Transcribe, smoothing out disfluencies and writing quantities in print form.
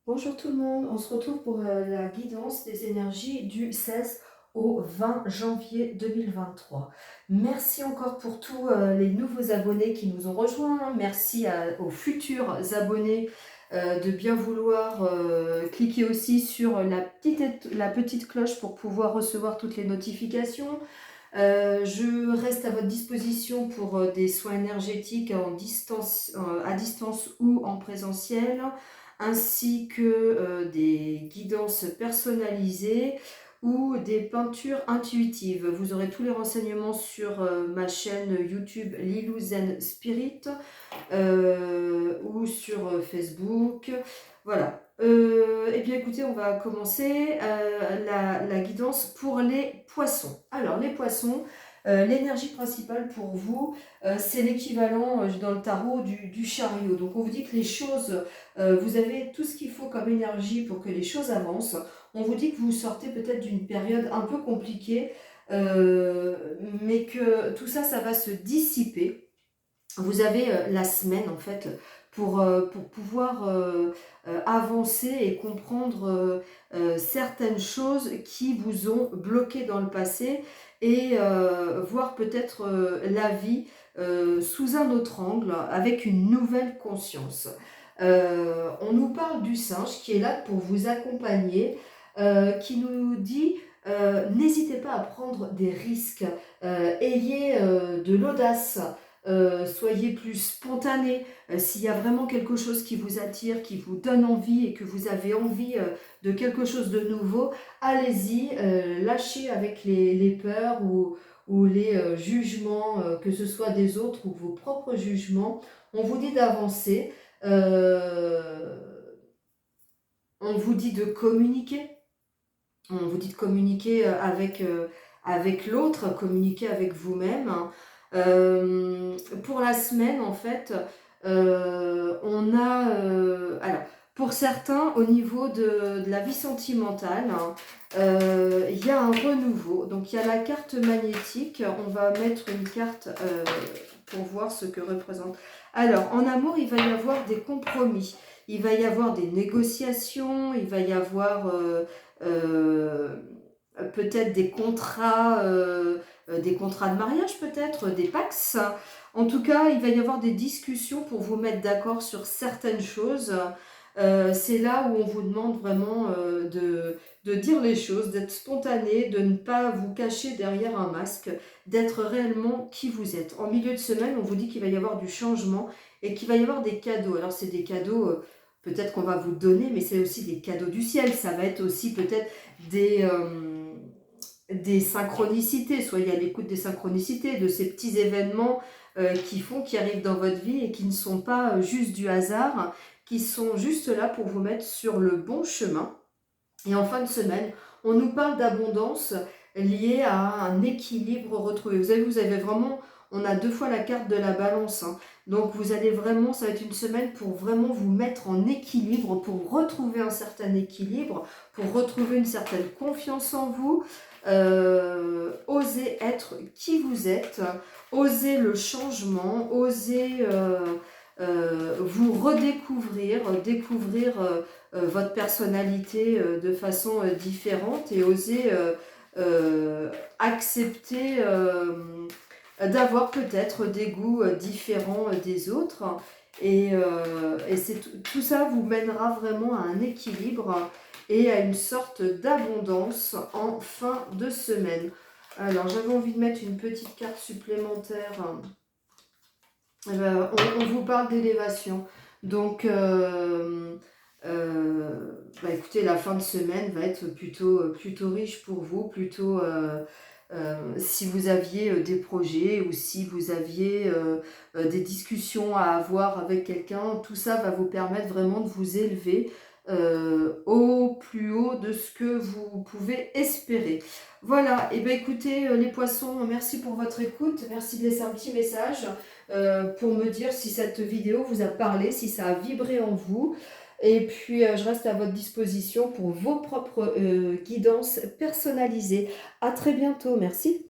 Bonjour tout le monde, on se retrouve pour la guidance des énergies du 16 au 20 janvier 2023. Merci encore pour tous les nouveaux abonnés qui nous ont rejoints. Merci aux futurs abonnés de bien vouloir cliquer aussi sur la petite cloche pour pouvoir recevoir toutes les notifications. Je reste à votre disposition pour des soins énergétiques à distance ou en présentiel, ainsi que des guidances personnalisées ou des peintures intuitives. Vous aurez tous les renseignements sur ma chaîne YouTube Lilou Zen Spirit ou sur Facebook. Voilà. Eh bien écoutez, on va commencer la guidance pour les poissons. Alors les poissons, l'énergie principale pour vous, c'est l'équivalent dans le tarot du chariot. Donc on vous dit que les choses, vous avez tout ce qu'il faut comme énergie pour que les choses avancent. On vous dit que vous sortez peut-être d'une période un peu compliquée, mais que tout ça, ça va se dissiper. Vous avez la semaine en fait pour pouvoir avancer et comprendre certaines choses qui vous ont bloqué dans le passé et voir peut-être la vie sous un autre angle avec une nouvelle conscience. On nous parle du singe qui est là pour vous accompagner, qui nous dit n'hésitez pas à prendre des risques, ayez de l'audace. Soyez plus spontané. S'il y a vraiment quelque chose qui vous attire, qui vous donne envie et que vous avez envie de quelque chose de nouveau, allez-y, lâchez avec les peurs ou les jugements, que ce soit des autres ou vos propres jugements. On vous dit d'avancer, on vous dit de communiquer. On vous dit de communiquer avec l'autre, communiquer avec vous-même. Pour la semaine, en fait, on a... alors, pour certains, au niveau de la vie sentimentale, il y a un renouveau. Donc, il y a la carte magnétique. On va mettre une carte pour voir ce que représente. Alors, en amour, il va y avoir des compromis. Il va y avoir des négociations. Il va y avoir... euh, peut-être des contrats de mariage peut-être, des pax. En tout cas, il va y avoir des discussions pour vous mettre d'accord sur certaines choses. C'est là où on vous demande vraiment de dire les choses, d'être spontané, de ne pas vous cacher derrière un masque, d'être réellement qui vous êtes. En milieu de semaine, on vous dit qu'il va y avoir du changement et qu'il va y avoir des cadeaux. Alors c'est des cadeaux, peut-être qu'on va vous donner, mais c'est aussi des cadeaux du ciel. Ça va être aussi peut-être des synchronicités. Soyez à l'écoute des synchronicités, de ces petits événements qui arrivent dans votre vie et qui ne sont pas juste du hasard, qui sont juste là pour vous mettre sur le bon chemin. Et en fin de semaine, on nous parle d'abondance liée à un équilibre retrouvé. Vous avez vraiment, on a deux fois la carte de la balance. Hein. Donc vous allez vraiment, ça va être une semaine pour vraiment vous mettre en équilibre, pour retrouver un certain équilibre, pour retrouver une certaine confiance en vous. Osez être qui vous êtes, osez le changement, osez vous redécouvrir, découvrir votre personnalité de façon différente et oser accepter d'avoir peut-être des goûts différents des autres. Et tout ça vous mènera vraiment à un équilibre et à une sorte d'abondance en fin de semaine. Alors j'avais envie de mettre une petite carte supplémentaire. On vous parle d'élévation. Donc, écoutez, la fin de semaine va être plutôt riche pour vous, plutôt si vous aviez des projets ou si vous aviez des discussions à avoir avec quelqu'un, tout ça va vous permettre vraiment de vous élever au plus haut de ce que vous pouvez espérer. Voilà, et bien écoutez les poissons, merci pour votre écoute, merci de laisser un petit message pour me dire si cette vidéo vous a parlé, si ça a vibré en vous. Et puis, je reste à votre disposition pour vos propres guidances personnalisées. À très bientôt, merci.